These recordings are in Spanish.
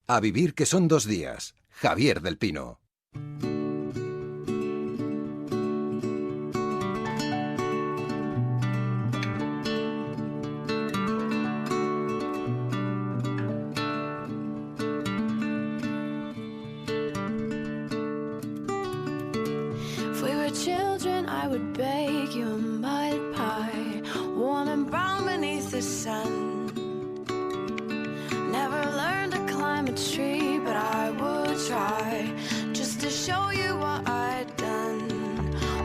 A vivir que son 2 días. Javier del Pino. If we were children, I would bake you a mud pie, warm and brown beneath the sun. Never learned to climb a tree, but I would try, just to show you what I'd done.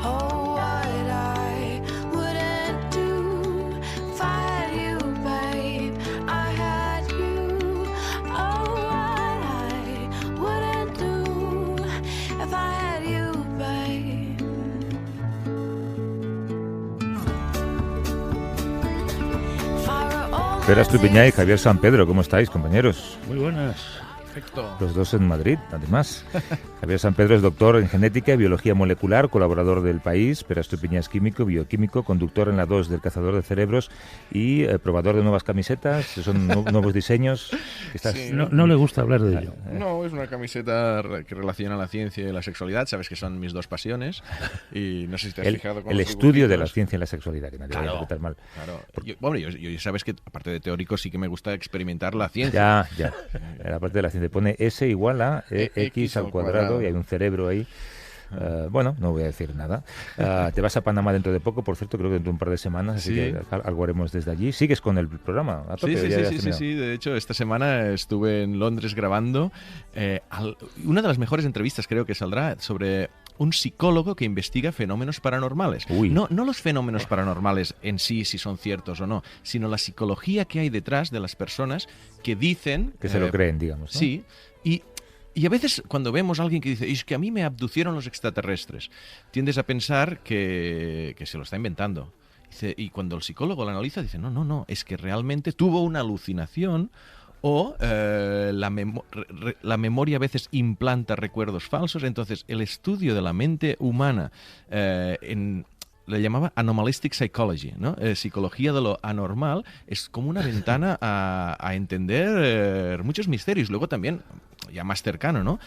Oh, what I wouldn't do if I had you, babe. I had you. Oh, what I wouldn't do if I had you, babe. If I were old Pere Estupiñán y Javier San Pedro, ¿cómo estáis, compañeros? Muy buenas. Perfecto. Los dos en Madrid, además. Javier San Pedro es doctor en genética y biología molecular, colaborador del País. Pere Estupiñán es químico, bioquímico, conductor en la 2 del Cazador de Cerebros y probador de nuevas camisetas. Son nuevos diseños. Que estás... Sí. No le gusta hablar de ello. No, es una camiseta que relaciona la ciencia y la sexualidad. Sabes que son mis dos pasiones. Y no sé si te has fijado con el los estudio de la dibujitos. ciencia y la sexualidad, que nadie vaya a interpretar mal. Claro. Yo sabes que, aparte de teórico, sí que me gusta experimentar la ciencia. Ya. En la parte de la ciencia pone S igual a X al cuadrado y hay un cerebro ahí. Bueno, no voy a decir nada. Te vas a Panamá dentro de poco, por cierto, creo que dentro de un par de semanas, así Sí. que algo haremos desde allí. ¿Sigues con el programa? A tope, ya has terminado. Sí. De hecho, esta semana estuve en Londres grabando una de las mejores entrevistas, creo que saldrá, sobre un psicólogo que investiga fenómenos paranormales. Uy. No los fenómenos paranormales en sí, si son ciertos o no, sino la psicología que hay detrás de las personas que dicen... Que se lo creen, digamos, ¿no? Sí, y a veces cuando vemos a alguien que dice, es que a mí me abducieron los extraterrestres, tiendes a pensar que se lo está inventando. Dice, y cuando el psicólogo lo analiza, dice, no, es que realmente tuvo una alucinación o la memoria a veces implanta recuerdos falsos. Entonces, el estudio de la mente humana le llamaba Anomalistic Psychology, ¿no? Psicología de lo anormal, es como una ventana a entender muchos misterios. Luego también, ya más cercano, ¿no?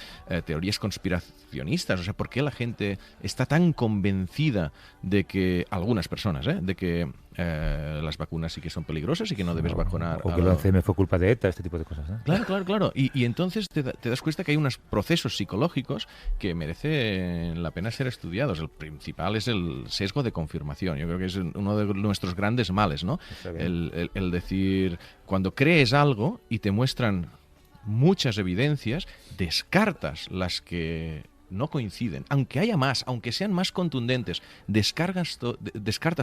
Teorías conspiracionistas, o sea, ¿por qué la gente está tan convencida de que, algunas personas, de que las vacunas sí que son peligrosas y que no debes vacunar? O que el 11M fue culpa de ETA, este tipo de cosas, ¿eh? Claro. Y entonces te das cuenta que hay unos procesos psicológicos que merecen la pena ser estudiados. El principal es el sesgo de confirmación. Yo creo que es uno de nuestros grandes males, ¿no? El decir, cuando crees algo y te muestran muchas evidencias, descartas las que no coinciden, aunque haya más, aunque sean más contundentes, descartas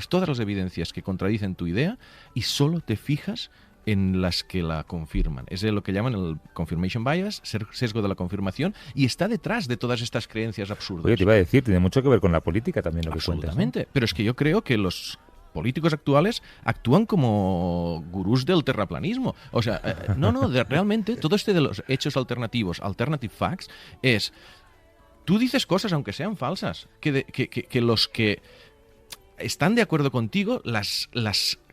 todas las evidencias que contradicen tu idea y solo te fijas en las que la confirman. Es lo que llaman el confirmation bias, sesgo de la confirmación, y está detrás de todas estas creencias absurdas. Oye, te iba a decir, tiene mucho que ver con la política también lo que cuentas, ¿no? Absolutamente, pero es que yo creo que los políticos actuales actúan como gurús del terraplanismo. O sea, realmente todo de los hechos alternativos, alternative facts, es... Tú dices cosas aunque sean falsas, que los que están de acuerdo contigo las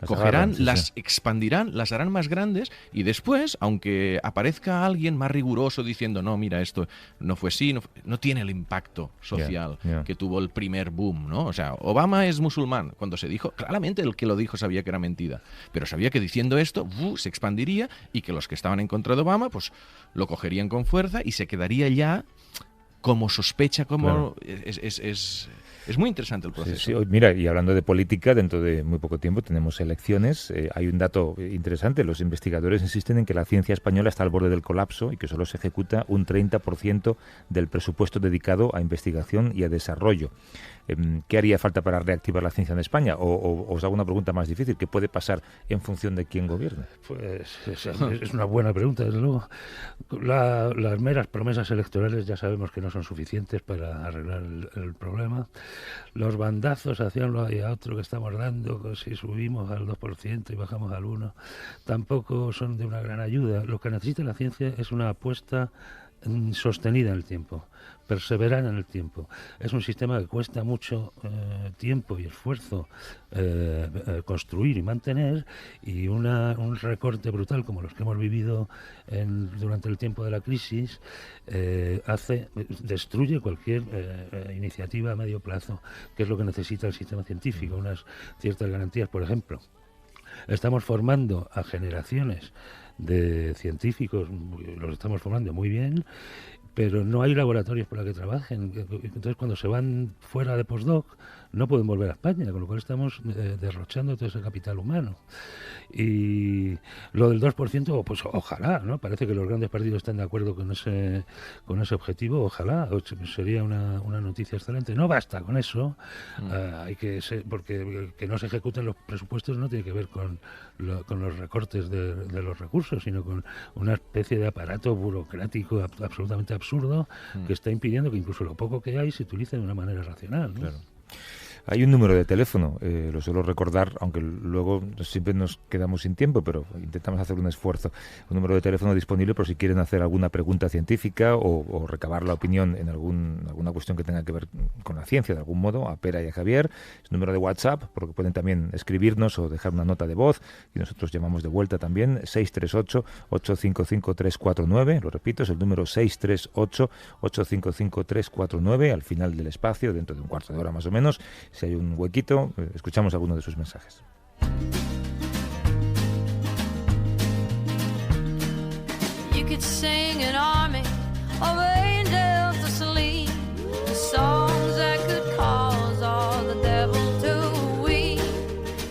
cogerán, agarran, las sí. expandirán, las harán más grandes y después, aunque aparezca alguien más riguroso diciendo, no, mira, esto no fue así, no tiene el impacto social Yeah. que tuvo el primer boom, ¿no? O sea, Obama es musulmán. Cuando se dijo, claramente el que lo dijo sabía que era mentira, pero sabía que diciendo esto se expandiría y que los que estaban en contra de Obama pues lo cogerían con fuerza y se quedaría ya como sospecha, como... Claro. Es muy interesante el proceso. Sí. Mira, y hablando de política, dentro de muy poco tiempo tenemos elecciones. Hay un dato interesante. Los investigadores insisten en que la ciencia española está al borde del colapso y que solo se ejecuta un 30% del presupuesto dedicado a investigación y a desarrollo. ¿Qué haría falta para reactivar la ciencia en España? O os hago una pregunta más difícil. ¿Qué puede pasar en función de quién gobierne? Pues es una buena pregunta, desde luego. Las meras promesas electorales ya sabemos que no son suficientes para arreglar el problema. Los bandazos hacia un lado y a otro que estamos dando, si subimos al 2% y bajamos al 1%, tampoco son de una gran ayuda. Lo que necesita la ciencia es una apuesta sostenida en el tiempo, perseverar en el tiempo. Es un sistema que cuesta mucho tiempo y esfuerzo construir y mantener, y un recorte brutal como los que hemos vivido durante el tiempo de la crisis destruye cualquier iniciativa a medio plazo, que es lo que necesita el sistema científico, unas ciertas garantías. Por ejemplo, estamos formando a generaciones de científicos, los estamos formando muy bien, pero no hay laboratorios para que trabajen. Entonces, cuando se van fuera de postdoc, no pueden volver a España, con lo cual estamos derrochando todo ese capital humano. Y lo del 2%, pues ojalá, ¿no? Parece que los grandes partidos están de acuerdo con ese objetivo, ojalá, sería una noticia excelente. No basta con eso, hay que porque que no se ejecuten los presupuestos no tiene que ver con los recortes de los recursos, sino con una especie de aparato burocrático absolutamente absurdo que está impidiendo que incluso lo poco que hay se utilice de una manera racional, ¿no? Claro. Hay un número de teléfono, lo suelo recordar, aunque luego siempre nos quedamos sin tiempo, pero intentamos hacer un esfuerzo. Un número de teléfono disponible por si quieren hacer alguna pregunta científica o recabar la opinión en alguna cuestión que tenga que ver con la ciencia, de algún modo, a Pera y a Javier. Es un número de WhatsApp, por lo que pueden también escribirnos o dejar una nota de voz, y nosotros llamamos de vuelta también, 638-855-349, lo repito, es el número 638-855-349, al final del espacio, dentro de un cuarto de hora más o menos. Si hay un huequito, escuchamos alguno de sus mensajes. You could sing an army of angels to sleep, songs that could cause all the devil to weep.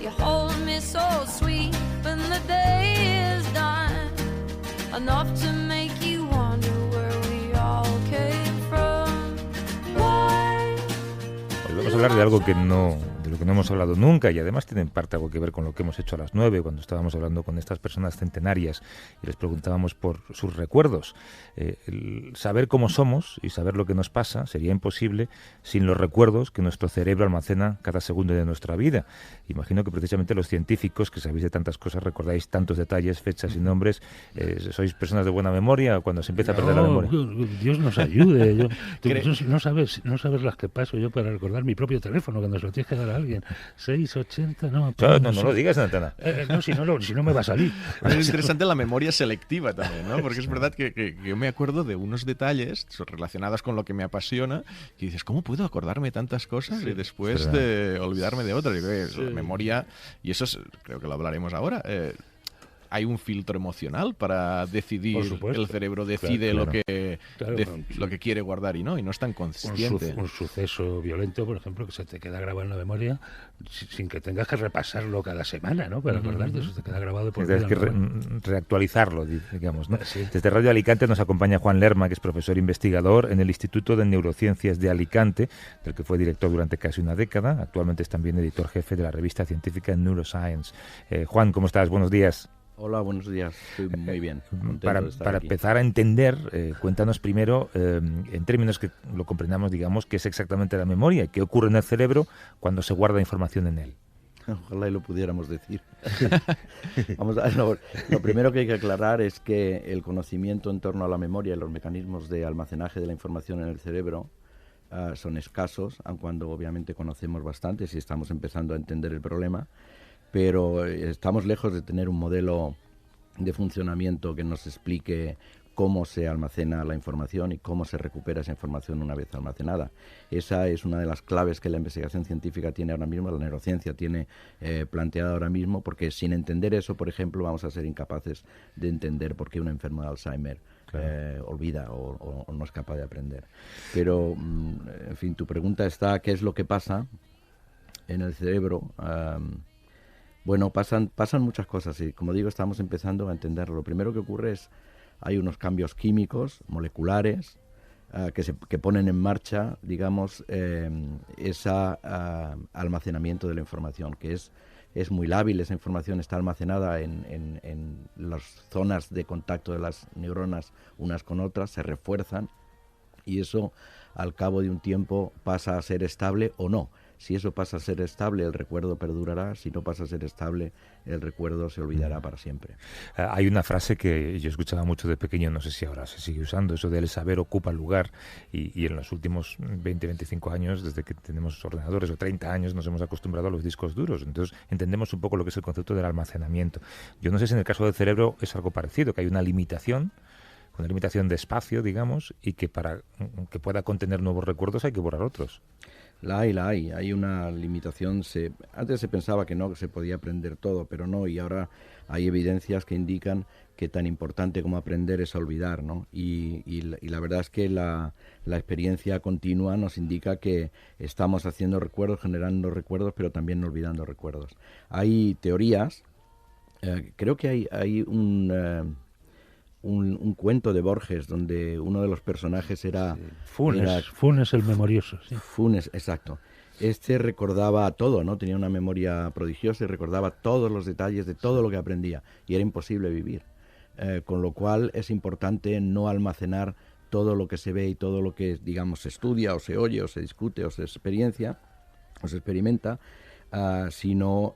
You hold me so sweet when the day is done, enough to make you wonder where we all came from. Why? Hoy vamos a hablar de algo de lo que no hemos hablado nunca, y además tiene en parte algo que ver con lo que hemos hecho a las 9 cuando estábamos hablando con estas personas centenarias y les preguntábamos por sus recuerdos. El saber cómo somos y saber lo que nos pasa sería imposible sin los recuerdos que nuestro cerebro almacena cada segundo de nuestra vida. Imagino que precisamente los científicos, que sabéis de tantas cosas, recordáis tantos detalles, fechas y nombres. ¿Sois personas de buena memoria cuando se empieza a perder la memoria? Dios nos ayude. Tú no sabes las que paso yo para recordar mi propio teléfono cuando se lo tienes que dar a alguien. 680, no lo digas, Natana. Si no me va a salir. Es interesante la memoria selectiva también, ¿no? Porque es verdad que yo me acuerdo de unos detalles relacionados con lo que me apasiona, y dices, ¿cómo puedo acordarme tantas cosas y después de olvidarme de otras? La memoria, y eso creo que lo hablaremos ahora. Hay un filtro emocional para decidir. El cerebro decide lo que quiere guardar y no es tan consciente. Un suceso violento, por ejemplo, que se te queda grabado en la memoria sin que tengas que repasarlo cada semana, ¿no? Para acordarte, eso te queda grabado por vida. Tienes que reactualizarlo, digamos, ¿no? Sí. Desde Radio Alicante nos acompaña Juan Lerma, que es profesor investigador en el Instituto de Neurociencias de Alicante, del que fue director durante casi una década. Actualmente es también editor jefe de la revista científica Neuroscience. Juan, ¿cómo estás? Buenos días. Hola, buenos días. Estoy muy bien. Para empezar a entender, cuéntanos primero, en términos que lo comprendamos, digamos, qué es exactamente la memoria y qué ocurre en el cerebro cuando se guarda información en él. Ojalá y lo pudiéramos decir. Vamos a ver, lo primero que hay que aclarar es que el conocimiento en torno a la memoria y los mecanismos de almacenaje de la información en el cerebro son escasos, aun cuando obviamente conocemos bastante si estamos empezando a entender el problema. Pero estamos lejos de tener un modelo de funcionamiento que nos explique cómo se almacena la información y cómo se recupera esa información una vez almacenada. Esa es una de las claves que la investigación científica tiene ahora mismo, la neurociencia tiene planteada ahora mismo, porque sin entender eso, por ejemplo, vamos a ser incapaces de entender por qué un enfermo de Alzheimer olvida o no es capaz de aprender. Pero, en fin, tu pregunta está, ¿qué es lo que pasa en el cerebro? Bueno, pasan muchas cosas y, como digo, estamos empezando a entenderlo. Lo primero que ocurre es, hay unos cambios químicos, moleculares, que ponen en marcha, digamos, ese almacenamiento de la información, que es muy lábil. Esa información está almacenada en las zonas de contacto de las neuronas unas con otras, se refuerzan, y eso, al cabo de un tiempo, pasa a ser estable o no. Si eso pasa a ser estable, el recuerdo perdurará. Si no pasa a ser estable, el recuerdo se olvidará para siempre. Hay una frase que yo escuchaba mucho de pequeño, no sé si ahora se sigue usando, eso del saber ocupa lugar, y en los últimos 20, 25 años, desde que tenemos ordenadores, o 30 años, nos hemos acostumbrado a los discos duros. Entonces entendemos un poco lo que es el concepto del almacenamiento. Yo no sé si en el caso del cerebro es algo parecido, que hay una limitación de espacio, digamos, y que para que pueda contener nuevos recuerdos hay que borrar otros. La hay. Hay una limitación. Antes se pensaba que no, que se podía aprender todo, pero no, y ahora hay evidencias que indican que tan importante como aprender es olvidar, ¿no? Y la verdad es que la experiencia continua nos indica que estamos haciendo recuerdos, generando recuerdos, pero también olvidando recuerdos. Hay teorías, creo que hay un cuento de Borges donde uno de los personajes era... Sí. Funes el memorioso. Sí. Funes, exacto. Este recordaba todo, ¿no? Tenía una memoria prodigiosa y recordaba todos los detalles de todo lo que aprendía, y era imposible vivir. Con lo cual es importante no almacenar todo lo que se ve y todo lo que, digamos, se estudia o se oye o se discute o se experiencia o se experimenta, sino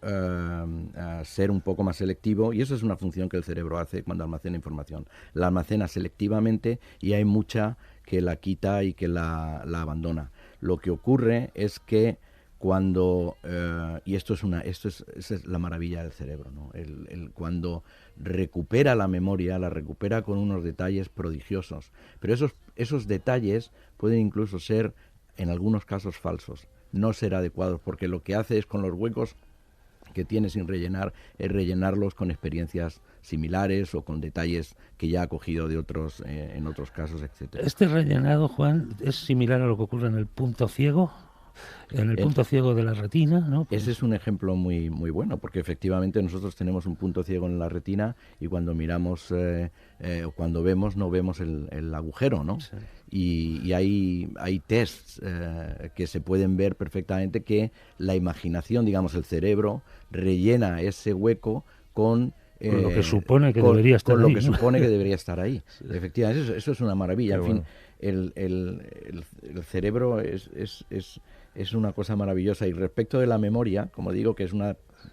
ser un poco más selectivo, y eso es una función que el cerebro hace cuando almacena información. La almacena selectivamente y hay mucha que la quita y que la abandona. Lo que ocurre es que cuando, y esa es la maravilla del cerebro, ¿no? Cuando recupera la memoria, la recupera con unos detalles prodigiosos, pero esos detalles pueden incluso ser, en algunos casos, falsos, no ser adecuados, porque lo que hace es, con los huecos que tiene sin rellenar, es rellenarlos con experiencias similares o con detalles que ya ha cogido de otros, en otros casos, etcétera. Este rellenado, Juan, es similar a lo que ocurre en el punto ciego. En el punto ciego de la retina, ¿no? Pues ese es un ejemplo muy bueno, porque efectivamente nosotros tenemos un punto ciego en la retina y cuando miramos o cuando vemos, no vemos el agujero, ¿no? Sí. Y hay tests que se pueden ver perfectamente que la imaginación, digamos, el cerebro rellena ese hueco con lo que supone que debería estar ahí. Con lo que supone que debería estar ahí. Sí. Efectivamente, eso es una maravilla. Pero en fin, el cerebro es una cosa maravillosa. Y respecto de la memoria, como digo, que es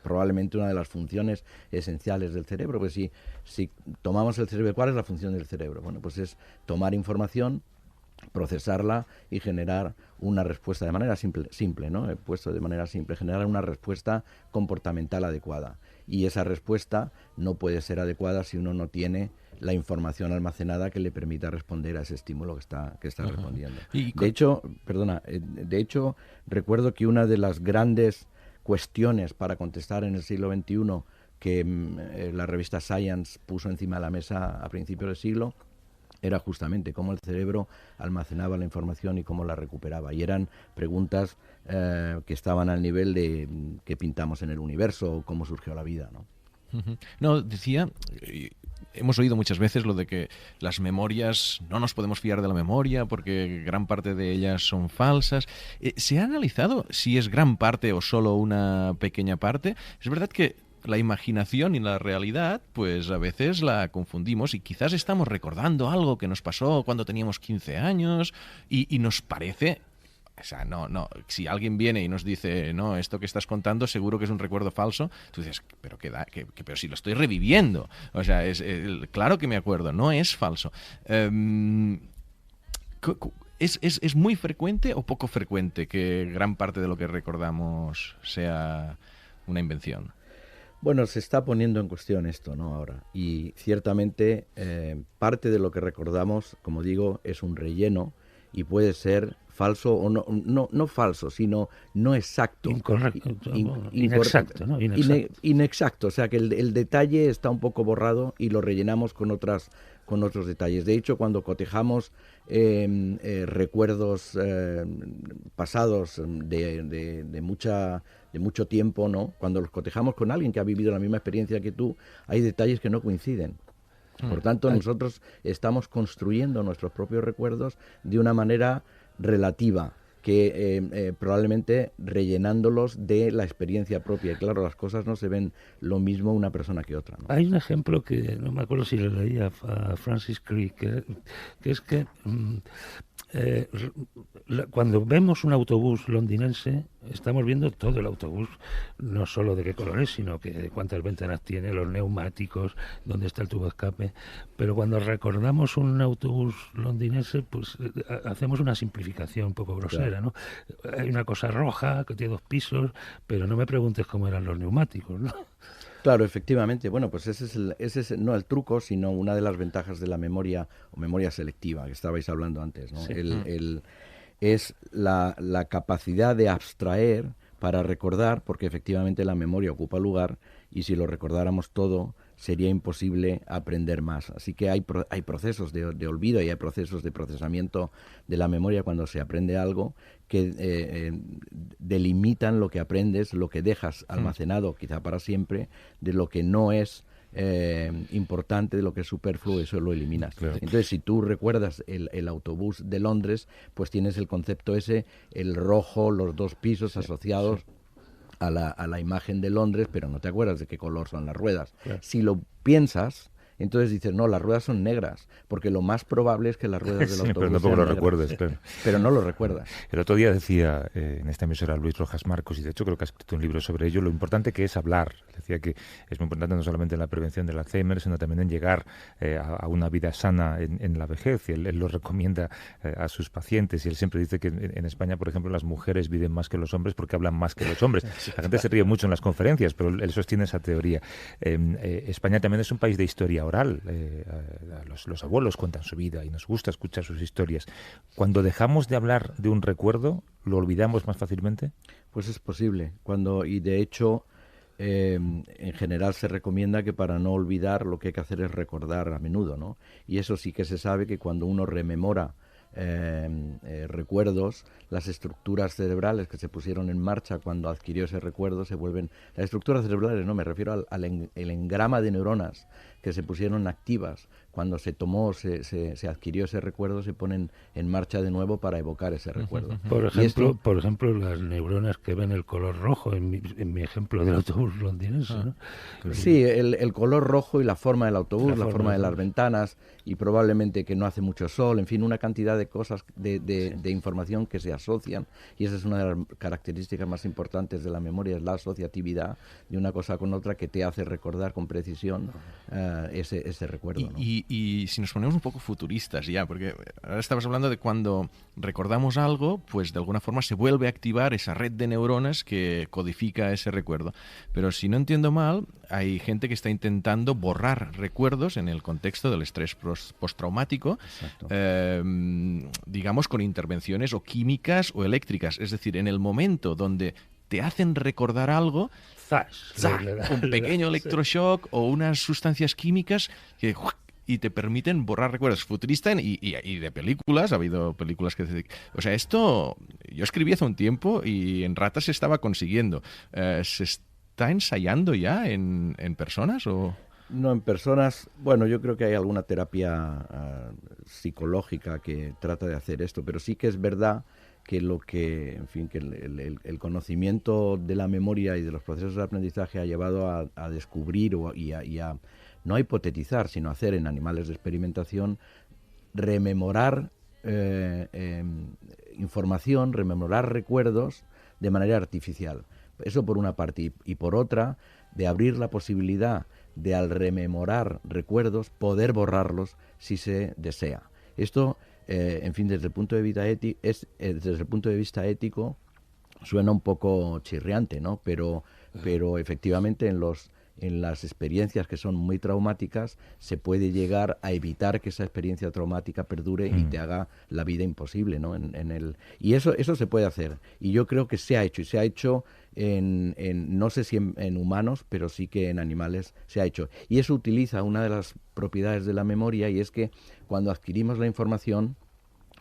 probablemente una de las funciones esenciales del cerebro, pues si tomamos el cerebro, ¿cuál es la función del cerebro? Bueno, pues es tomar información, procesarla y generar una respuesta de manera simple, ¿no? He puesto de manera simple, generar una respuesta comportamental adecuada. Y esa respuesta no puede ser adecuada si uno no tiene la información almacenada que le permita responder a ese estímulo que está respondiendo. De hecho, recuerdo que una de las grandes cuestiones para contestar en el siglo XXI que la revista Science puso encima de la mesa a principios del siglo era justamente cómo el cerebro almacenaba la información y cómo la recuperaba. Y eran preguntas que estaban al nivel de qué pintamos en el universo o cómo surgió la vida, ¿no? No, decía, hemos oído muchas veces lo de que las memorias, no nos podemos fiar de la memoria porque gran parte de ellas son falsas. ¿Se ha analizado si es gran parte o solo una pequeña parte? Es verdad que la imaginación y la realidad, pues a veces la confundimos y quizás estamos recordando algo que nos pasó cuando teníamos 15 años y nos parece... O sea, no, si alguien viene y nos dice, no, esto que estás contando seguro que es un recuerdo falso, tú dices, pero pero si lo estoy reviviendo. O sea, claro que me acuerdo, no es falso. ¿Es muy frecuente o poco frecuente que gran parte de lo que recordamos sea una invención? Bueno, se está poniendo en cuestión esto, ¿no? Ahora. Y ciertamente parte de lo que recordamos, como digo, es un relleno y puede ser falso o no falso, sino no exacto. Inexacto, ¿no? Inexacto, o sea que el detalle está un poco borrado y lo rellenamos con otros detalles. De hecho, cuando cotejamos recuerdos pasados de mucho tiempo, ¿no? Cuando los cotejamos con alguien que ha vivido la misma experiencia que tú, hay detalles que no coinciden. Por tanto, nosotros estamos construyendo nuestros propios recuerdos de una manera relativa, que probablemente rellenándolos de la experiencia propia. Y claro, las cosas no se ven lo mismo una persona que otra, ¿no? Hay un ejemplo que no me acuerdo si lo leí a Francis Crick, que es que Cuando vemos un autobús londinense, estamos viendo todo el autobús, no solo de qué color es, sino que cuántas ventanas tiene, los neumáticos, dónde está el tubo de escape. Pero cuando recordamos un autobús londinense, pues hacemos una simplificación un poco grosera, ¿no? Hay una cosa roja que tiene 2 pisos, pero no me preguntes cómo eran los neumáticos, ¿no? Claro, efectivamente. Bueno, pues ese es no el truco, sino una de las ventajas de la memoria o memoria selectiva que estabais hablando antes, ¿no? Sí. Es la capacidad de abstraer para recordar, porque efectivamente la memoria ocupa lugar y si lo recordáramos todo sería imposible aprender más. Así que hay procesos de olvido y hay procesos de procesamiento de la memoria cuando se aprende algo que delimitan lo que aprendes, lo que dejas almacenado quizá para siempre, de lo que no es importante, de lo que es superfluo, eso lo eliminas. Claro. Entonces, si tú recuerdas el autobús de Londres, pues tienes el concepto ese, el rojo, los 2 pisos asociados a la imagen de Londres, pero no te acuerdas de qué color son las ruedas. Claro. Si lo piensas, entonces dices, no, las ruedas son negras, porque lo más probable es que las ruedas del Sí, autobús pero tampoco sean lo negras. recuerdes, claro. Pero no lo recuerdas. El otro día decía en esta emisora Luis Rojas Marcos, y de hecho creo que ha escrito un libro sobre ello, lo importante que es hablar. Decía que es muy importante no solamente en la prevención del Alzheimer, sino también en llegar a una vida sana en la vejez. Y él lo recomienda a sus pacientes, y él siempre dice que en España, por ejemplo, las mujeres viven más que los hombres porque hablan más que los hombres. La gente se ríe mucho en las conferencias, pero él sostiene esa teoría. España también es un país de historia oral. Los abuelos cuentan su vida y nos gusta escuchar sus historias. Cuando dejamos de hablar de un recuerdo, ¿lo olvidamos más fácilmente? Pues es posible. Y de hecho, en general se recomienda que para no olvidar lo que hay que hacer es recordar a menudo, ¿no? Y eso sí que se sabe que cuando uno rememora recuerdos, las estructuras cerebrales que se pusieron en marcha cuando adquirió ese recuerdo se vuelven... Las estructuras cerebrales, no, me refiero al engrama de neuronas que se pusieron activas cuando se adquirió ese recuerdo, se ponen en marcha de nuevo para evocar ese recuerdo. Por ejemplo, las neuronas que ven el color rojo, en mi ejemplo del autobús londinense, ¿no? Sí, el color rojo y la forma del autobús, la forma de las ventanas, y probablemente que no hace mucho sol, en fin, una cantidad de cosas, de información que se asocian, y esa es una de las características más importantes de la memoria, es la asociatividad de una cosa con otra que te hace recordar con precisión ese recuerdo, ¿no? Y si nos ponemos un poco futuristas ya, porque ahora estabas hablando de cuando recordamos algo, pues de alguna forma se vuelve a activar esa red de neuronas que codifica ese recuerdo. Pero si no entiendo mal, hay gente que está intentando borrar recuerdos en el contexto del estrés postraumático, digamos con intervenciones o químicas o eléctricas. Es decir, en el momento donde te hacen recordar algo, un pequeño electroshock o unas sustancias químicas que y te permiten borrar recuerdos. Futurista y de películas, ha habido películas que... O sea, esto yo escribí hace un tiempo y en ratas se estaba consiguiendo. ¿Se está ensayando ya en personas o...? No, en personas, bueno, yo creo que hay alguna terapia psicológica que trata de hacer esto, pero sí que es verdad que el conocimiento de la memoria y de los procesos de aprendizaje ha llevado a descubrir y a no a hipotetizar, sino a hacer en animales de experimentación, rememorar información, rememorar recuerdos de manera artificial. Eso por una parte, y por otra, de abrir la posibilidad de, al rememorar recuerdos, poder borrarlos si se desea. Esto, en fin, desde el punto de vista ético, suena un poco chirriante, ¿no? Pero efectivamente en las experiencias que son muy traumáticas se puede llegar a evitar que esa experiencia traumática perdure y te haga la vida imposible, ¿no? Y eso se puede hacer. Y yo creo que se ha hecho. Y se ha hecho no sé si en humanos, pero sí que en animales se ha hecho. Y eso utiliza una de las propiedades de la memoria, y es que cuando adquirimos la información,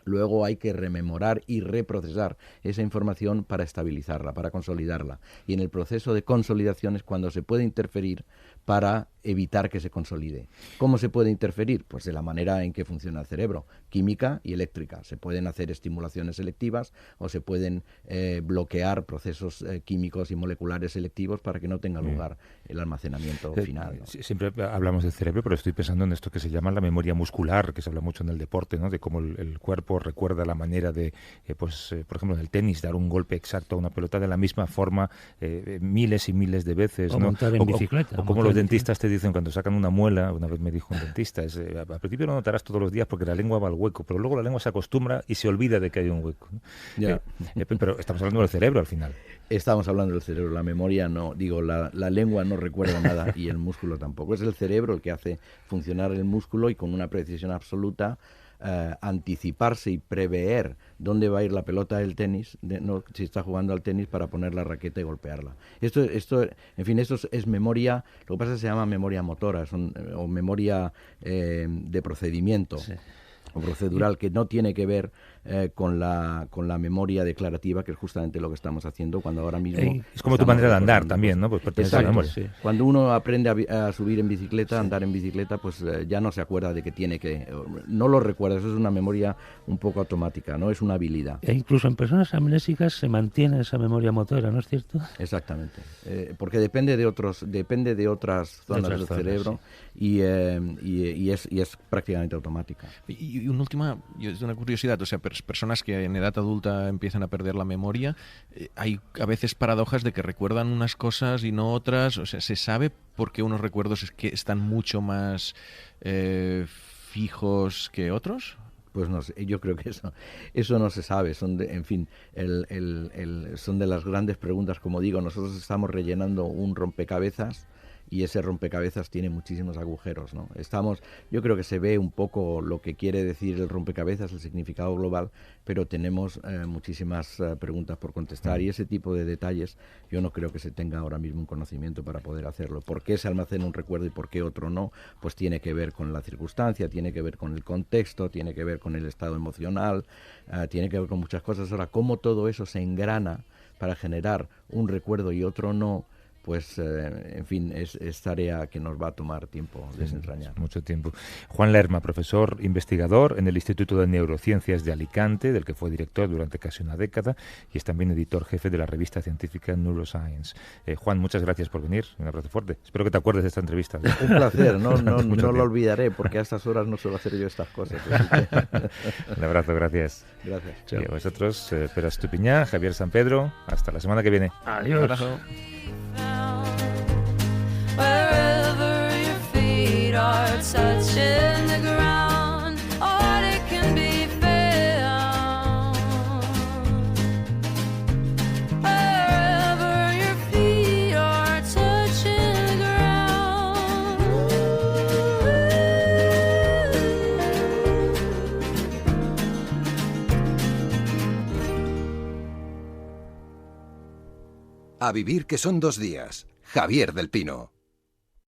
luego hay que rememorar y reprocesar esa información para estabilizarla, para consolidarla. Y en el proceso de consolidación es cuando se puede interferir para evitar que se consolide. ¿Cómo se puede interferir? Pues de la manera en que funciona el cerebro, química y eléctrica. Se pueden hacer estimulaciones selectivas o se pueden bloquear procesos químicos y moleculares selectivos para que no tenga lugar el almacenamiento final, ¿no? Siempre hablamos del cerebro, pero estoy pensando en esto que se llama la memoria muscular, que se habla mucho en el deporte, ¿no? De cómo el cuerpo recuerda la manera de, por ejemplo, en el tenis, dar un golpe exacto a una pelota de la misma forma miles y miles de veces, o ¿no? montar en bicicleta. O como los dentistas te dicen cuando sacan una muela, una vez me dijo un dentista, al principio lo notarás todos los días porque la lengua va al hueco, pero luego la lengua se acostumbra y se olvida de que hay un hueco, ¿no? Ya. Pero estamos hablando del cerebro al final. Estamos hablando del cerebro, la memoria no, digo, la lengua no recuerda nada y el músculo tampoco. Es el cerebro el que hace funcionar el músculo y con una precisión absoluta anticiparse y prever dónde va a ir la pelota del tenis, si está jugando al tenis, para poner la raqueta y golpearla. Esto, en fin, esto es memoria, lo que pasa es que se llama memoria motora, o memoria de procedimiento. Sí. O procedural, que no tiene que ver con la memoria declarativa, que es justamente lo que estamos haciendo cuando ahora mismo... Es como tu manera de andar también, ¿no? Pues pertenece a la memoria. Sí. Cuando uno aprende a subir en bicicleta, a andar en bicicleta, pues ya no se acuerda de que tiene que... No lo recuerda, eso es una memoria un poco automática, ¿no? Es una habilidad. E incluso en personas amnésicas se mantiene esa memoria motora, ¿no es cierto? Exactamente. Porque depende de otras zonas del cerebro, sí. y es prácticamente automática. Y una última, es una curiosidad, o sea, personas que en edad adulta empiezan a perder la memoria, hay a veces paradojas de que recuerdan unas cosas y no otras, o sea, ¿se sabe por qué unos recuerdos es que están mucho más fijos que otros? Pues no sé, yo creo que eso no se sabe, son de las grandes preguntas, como digo, nosotros estamos rellenando un rompecabezas y ese rompecabezas tiene muchísimos agujeros, ¿no? Yo creo que se ve un poco lo que quiere decir el rompecabezas, el significado global, pero tenemos muchísimas preguntas por contestar y ese tipo de detalles yo no creo que se tenga ahora mismo un conocimiento para poder hacerlo. ¿Por qué se almacena un recuerdo y por qué otro no? Pues tiene que ver con la circunstancia, tiene que ver con el contexto, tiene que ver con el estado emocional, tiene que ver con muchas cosas. Ahora, cómo todo eso se engrana para generar un recuerdo y otro no, pues, en fin, es tarea que nos va a tomar tiempo desentrañar. Mucho tiempo. Juan Lerma, profesor investigador en el Instituto de Neurociencias de Alicante, del que fue director durante casi una década, y es también editor jefe de la revista científica Neuroscience. Juan, muchas gracias por venir. Un abrazo fuerte. Espero que te acuerdes de esta entrevista. Un placer, no lo olvidaré, porque a estas horas no suelo hacer yo estas cosas. Un abrazo, gracias. Gracias. Y a vosotros, Pere Estupiñán, Javier San Pedro. Hasta la semana que viene. Adiós. Un abrazo. Wherever your feet are touching the ground, or it can be found. Wherever your feet are touching the ground. A vivir que son 2 días. Javier del Pino.